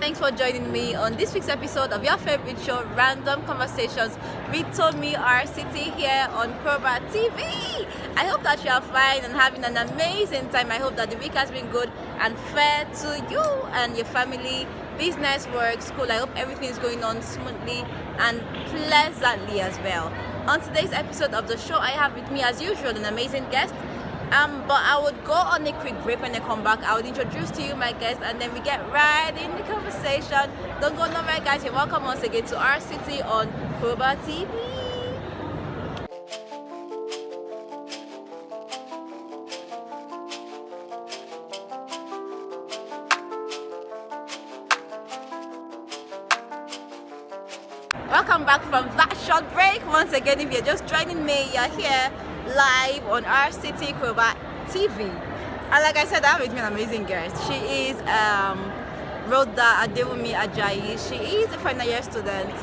Thanks for joining me on this week's episode of your favorite show, Random Conversations with ouRCiTy here on Proba TV. I hope that you are fine and having an amazing time. I hope that the week has been good and fair to you and your family, business, work, school. I hope everything is going on smoothly and pleasantly as well. On today's episode of the show, I have with me, as usual, an amazing guest. But I would go on a quick break. When I come back, I would introduce to you my guest, and then we get right in the conversation. Don't go nowhere, guys. You're welcome once again to ouRCiTy on Proba TV. Welcome back from that short break. Once again, if you're just joining me, you're here live on ouRCiTy Proba TV. And like I said, I have with me an amazing guest. She is Rhoda Adewunmi Ajayi. She is a final year student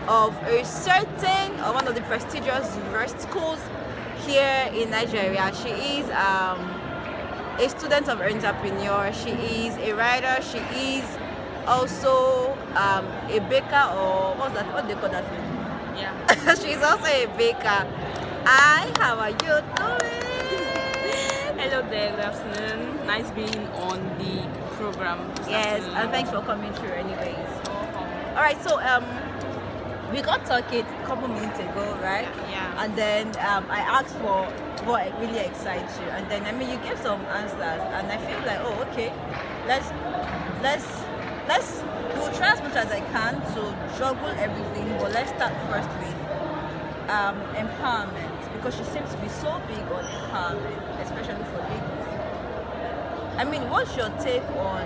of one of the prestigious university schools here in Nigeria. She is a student of entrepreneur. She is a writer. She is also a baker, or what's that? What do they call that thing? Yeah. She's also a baker. Hi, how are you doing? Hello there, good afternoon. Nice being on the program. Yes, and thanks for coming through anyways. Alright, so we got talking a couple minutes ago, right? Yeah. And then I asked for what really excites you, and then you gave some answers, and I feel like, oh, okay, let's we'll try as much as I can to juggle everything, but let's start first with empowerment, because she seems to be so big on empowerment, especially for ladies. What's your take on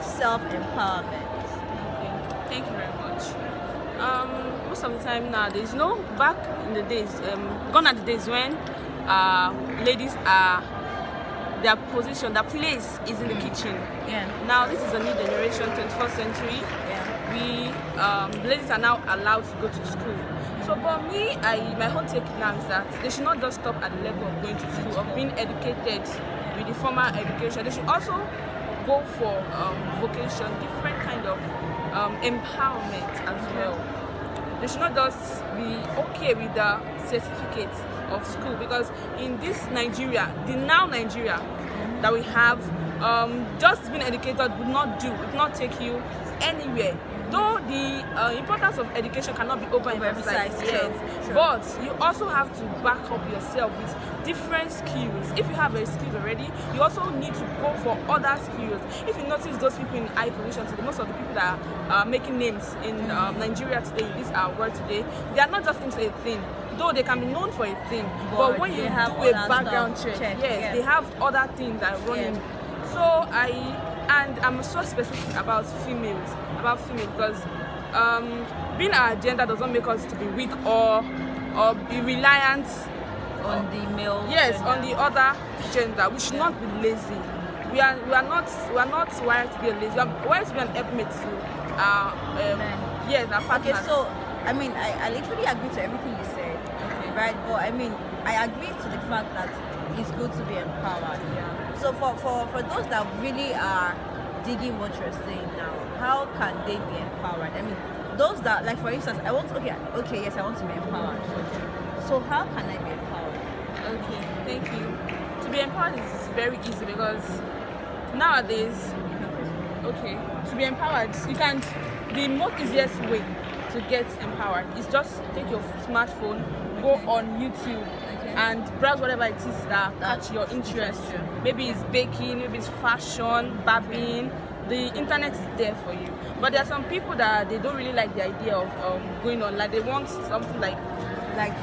self-empowerment? Okay. Thank you very much. Most of the time nowadays, back in the days, gone are the days when ladies are, their position, their place is in the kitchen. Yeah. Now this is a new generation, 21st century. Yeah. Ladies are now allowed to go to school. So for me, my whole take now is that they should not just stop at the level of going to school, of being educated with the formal education. They should also go for vocation, different kind of empowerment as well. They should not just be okay with the certificate of school, because in this Nigeria, the now Nigeria that we have, just being educated would not do, would not take you anywhere. Though the importance of education cannot be overemphasized, yes, sure. But you also have to back up yourself with different skills. If you have a skill already, you also need to go for other skills. If you notice those people in high positions today, most of the people that are making names in Nigeria today, in this world today, they are not just into a thing. Though they can be known for a thing, but when you do a background check, yes, they have other things that are running. Yeah. So I'm so specific about females, because being our gender does not make us to be weak or be reliant on the male. Yes, gender. On the other gender. We should not be lazy. We are not wired to be lazy. We are wired to be an helpmate to our partners. Okay, so I literally agree to everything you said. Okay. Right, but I agree to the fact that it's good to be empowered. Yeah. So for those that really are digging what you're saying now, how can they be empowered? Those that, like, for instance, I want to be empowered. So how can I be empowered? Okay, thank you. To be empowered is very easy, because nowadays, to be empowered, the most easiest way to get empowered is just take your smartphone, go on YouTube, and browse whatever it is that catch your interest. Maybe it's baking, maybe it's fashion, barbing. The internet is there for you. But there are some people that they don't really like the idea of going on. Like, they want something like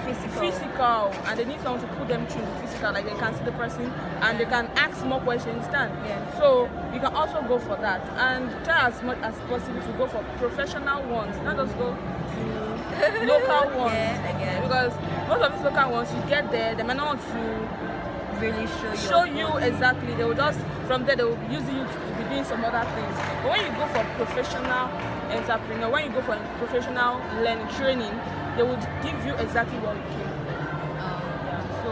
physical, and they need someone to put them through the physical. Like, they can see the person and they can ask more questions. Yeah. So you can also go for that, and try as much as possible to go for professional ones, not just go to local ones. Yeah, because most of these local ones, you get there, they might not want to really show you exactly. They will just, from there, they will use you to be doing some other things. But when you go for professional entrepreneur, when you go for professional learning training, they would give you exactly what you came for. So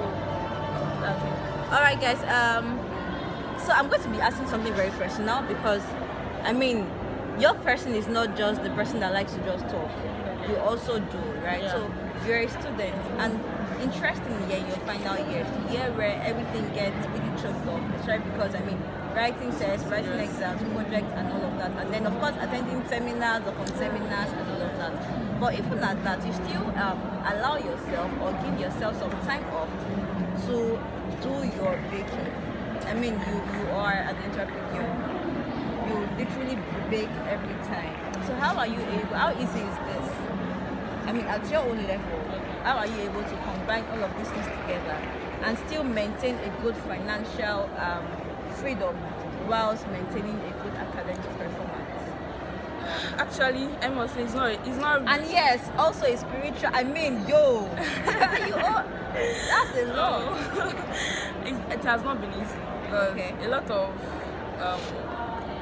that's it. All right, guys. So I'm going to be asking something very personal, because your person is not just the person that likes to just talk. You also do, right? Yeah. So you're a student, and interestingly, yeah, your final year, the year where everything gets really choked up. It's right because writing tests, writing exams, projects, and all of that, and then of course attending seminars upon seminars and all of that. But even at that, you still allow yourself or give yourself some time off to do your baking. I mean, you are an entrepreneur. You literally bake every time. So how are you able? How easy is this? I mean, at your own level, how are you able to combine all of these things together and still maintain a good financial freedom whilst maintaining a good academic performance? Actually, I must say it's not. And yes, also a spiritual. I mean, yo, you all, that's a lot. It has not been easy because a lot of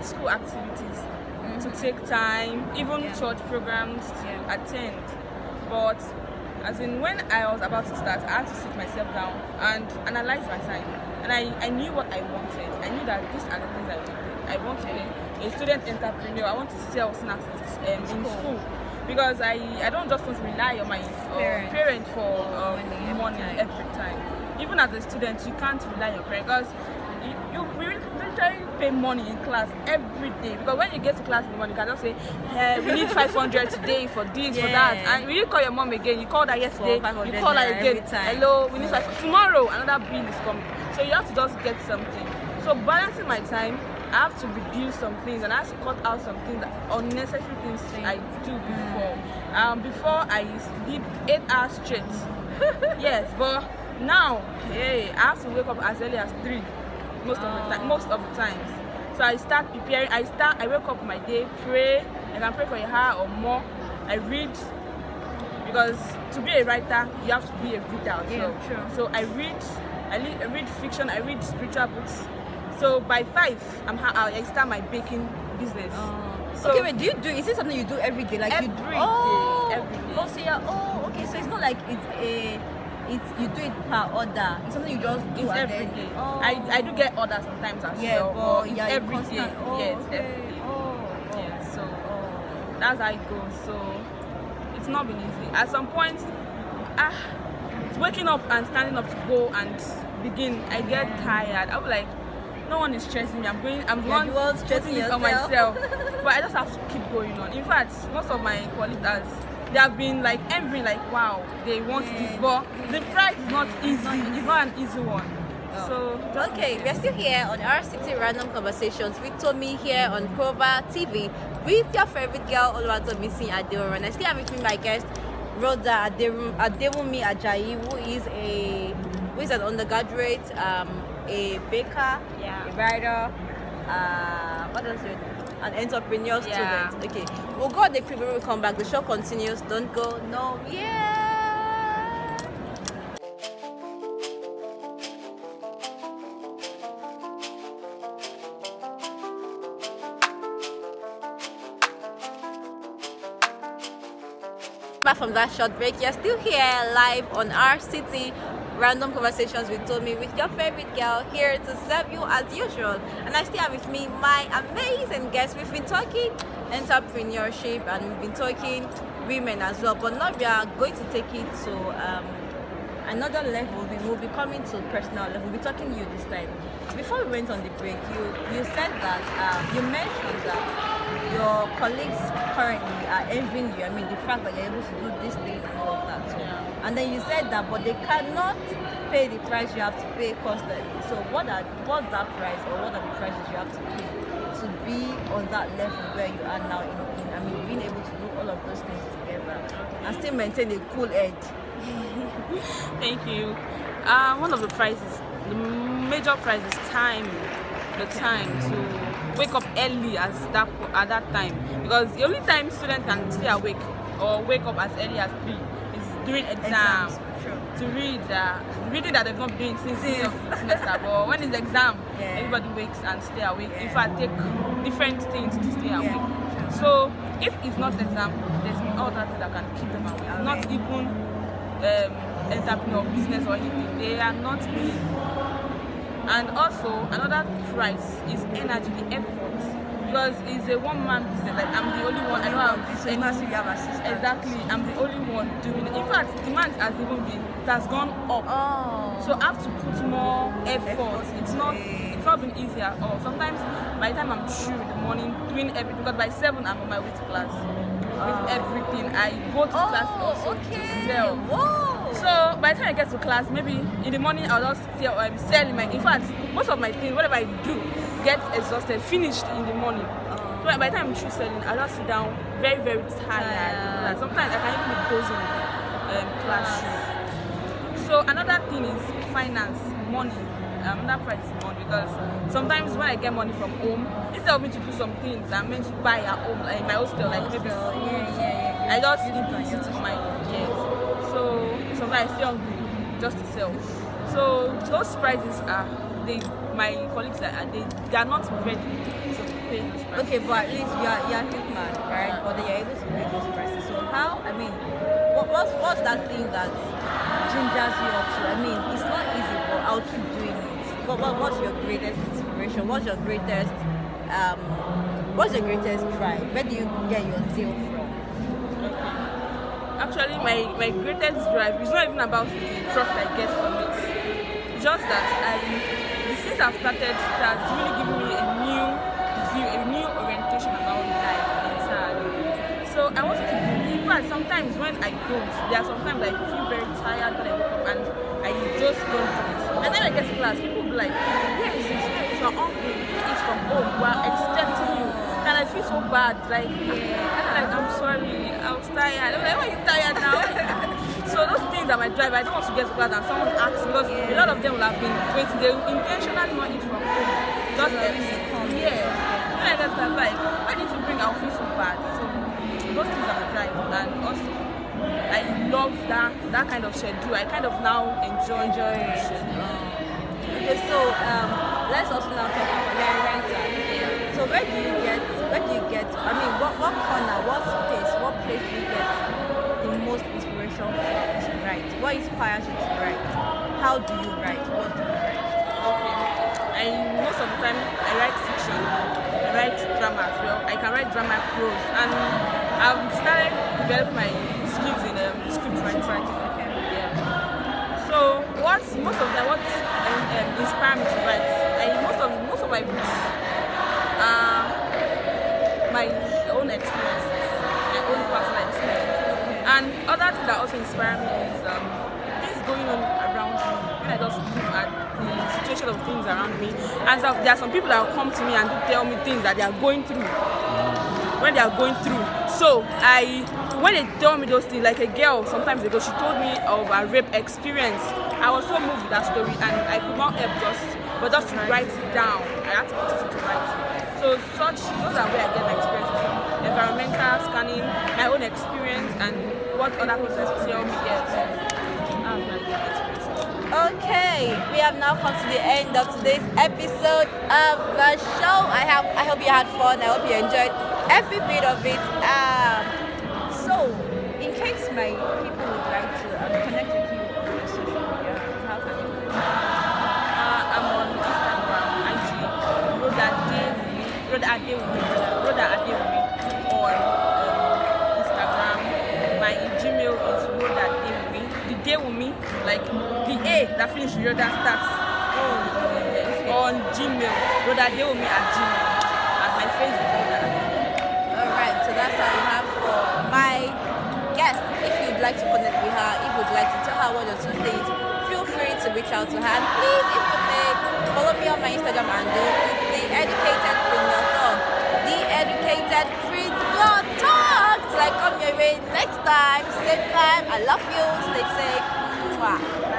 school activities to take time, even church programs to attend. But as in when I was about to start, I had to sit myself down and analyze my time. And I knew what I wanted. I knew that these are the things I wanted. I want to be a student entrepreneur. I want to sell snacks in school. Because I don't just want to rely on my parent for money every time. Even as a student, you can't rely on your parent because we literally pay money in class every day. Because when you get to class in the morning, you can just say, hey, we need 500 today for this, for that. And when you call your mom again, you called her yesterday, you call her again, hello, we need 500. Tomorrow, another bill is coming. So you have to just get something. So balancing my time, I have to reduce some things and I have to cut out some things, unnecessary things I do before. Before I sleep 8 hours straight. Yes, but now, hey, I have to wake up as early as 3 most of the times. So I start preparing. I wake up my day, pray. I can pray for a hour or more. I read because to be a writer, you have to be a reader as well. Sure. So I read fiction. I read spiritual books. So by 5, I start my baking business. So okay, wait, is it something you do every day? Like every every day. Oh, so yeah. Okay, so it's not like you do it per order. It's something you just do. It's every day. I do get orders sometimes as well. But it's every day. Yes, every day. Yeah, so that's how it goes. So it's not been easy. At some point, waking up and standing up to go and begin, I get tired. I'm like, no one is stressing me. I'm the one stressing it on myself. But I just have to keep going on. In fact, most of my colleagues, they have been like envying, like, wow, they want this, but the price is not easy. It's not an easy one. So okay, we're still here on ouRCiTy Random Conversations with Tommy here on Clover TV with your favorite girl, Adewunmi Ajayi. And I still have with me my guest, Rhoda Adewunmi Ajayi, who is an undergraduate, a baker, a writer, what else? An entrepreneur student. Okay, we'll go on the quick when we come back. The show continues. Don't go. No. Yeah. Back from that short break, you're still here live on ouRCiTy Random Conversations with Tommy, with your favorite girl, here to serve you as usual. And I still have with me my amazing guests. We've been talking entrepreneurship and we've been talking women as well, but now we are going to take it to another level. We will be coming to personal level. We'll be talking to you this time. Before we went on the break, you said that you mentioned that your colleagues currently are envying you. I mean, the fact that you're able to do this thing and all of that. So, and then you said that, but they cannot pay the price you have to pay constantly. So what's that price, or what are the prices you have to pay to be on that level where you are now? Being able to do all of those things together and still maintain a cool edge. Thank you. One of the major price is time. The time to wake up early at that time, because the only time students can stay awake or wake up as early as 3 is during exams. To read reading that they've not been doing since the semester. But when it's exam, everybody wakes and stay awake. In fact, take different things to stay awake. So if it's not exam, there's no other thing that can keep them awake. Not even entrepreneur business or anything. They are not willing. And also another price is energy, the effort because it's a one-man business. Like I'm the only one. I don't have So you have assistants. exactly. I'm the only one doing it. In fact, demand has even been it has gone up. Oh. So I have to put more effort. It's not been easier at all. Sometimes by the time I'm through in the morning doing everything, because by 7 I'm on my way to class with everything. I go to class also to sell. Whoa. So by the time I get to class, maybe in the morning I'll just sell my. In fact, most of my things, whatever I do, gets exhausted, finished in the morning. So by the time I'm through selling, I'll just sit down very, very tired. Like, sometimes I can even be dozing in classroom. So another thing is finance, money. Another part is money, because sometimes when I get money from home, instead of me to do some things I'm meant to buy at home, like in my hostel, like maybe food, I just input it to my So sometimes I stay hungry just to sell. So those prices are my colleagues they are not ready to pay those prices. Okay, but at least you're human, right? But you're able to pay those prices. So how? I mean, what's that thing that gingers you up to? I mean, it's not easy, but I'll keep doing it. What's your greatest inspiration? What's your greatest drive? Where do you get your zeal from? Actually, my greatest drive is not even about the profit I get from it. It's just that since I've started, that's really given me a new view, a new orientation about life entirely. So I want to keep doing it. In fact, sometimes when I don't, there are sometimes I feel very tired when I wake up and I just don't do it. And then I get to class, people will be like, where is this? You're hungry, it's from home, we're expecting you. And I feel so bad, like, I'm sorry, I was tired. I'm like, why are you tired now? So those things are my drive. I don't want to get to class and someone asks, because a lot of them will have been waiting. They will intentionally not eat from home. Just when I get to that, like, why did you bring? I'll feel so bad. So those things are my drive. And also, I love that kind of schedule. I kind of now enjoy it. Okay, so let's also now talk about your rental. So where do you get? I mean, what corner, what space, what place do you get the most inspiration to write? What inspires you to write? How do you write? What do you write? Okay, most of the time I write fiction. I write drama as well. I can write drama prose, and I've started developing my skills in script writing. So what inspires me to write? Most of my books are my own experiences, my own personal experiences. And other thing that also inspire me is things going on around me. When I just look at the situation of things around me, and so there are some people that will come to me and tell me things that they are going through. When they are going through, so when they tell me those things, like a girl sometimes ago, she told me of a rape experience. I was so moved with that story, and I could not help just to write it down. I had to put it into writing. So those are where I get my experiences from. Environmental scanning, my own experience, and what other people tell me. Okay, we have now come to the end of today's episode of the show. I hope you had fun. I hope you enjoyed every bit of it. So, in case my people would like to connect with you on your social media, how can you do it? I'm on Instagram, IG, Rhoda Adewunmi on Instagram. My Gmail is Rhoda Adewunmi. The Adewunmi, like the A that finishes Rhoda starts on Gmail. Rhoda Adewunmi at Gmail. At my Facebook. Alright, so that's all you have for my guest. If you'd like to connect with her, if you'd like to tell her one or two things, feel free to reach out to her. And please, if you may, follow me on my Instagram handle. It's The Educated Preneur Talk. The Educated Preneur Talk. Till I come your way next time, same time. I love you. Stay safe. Mwah.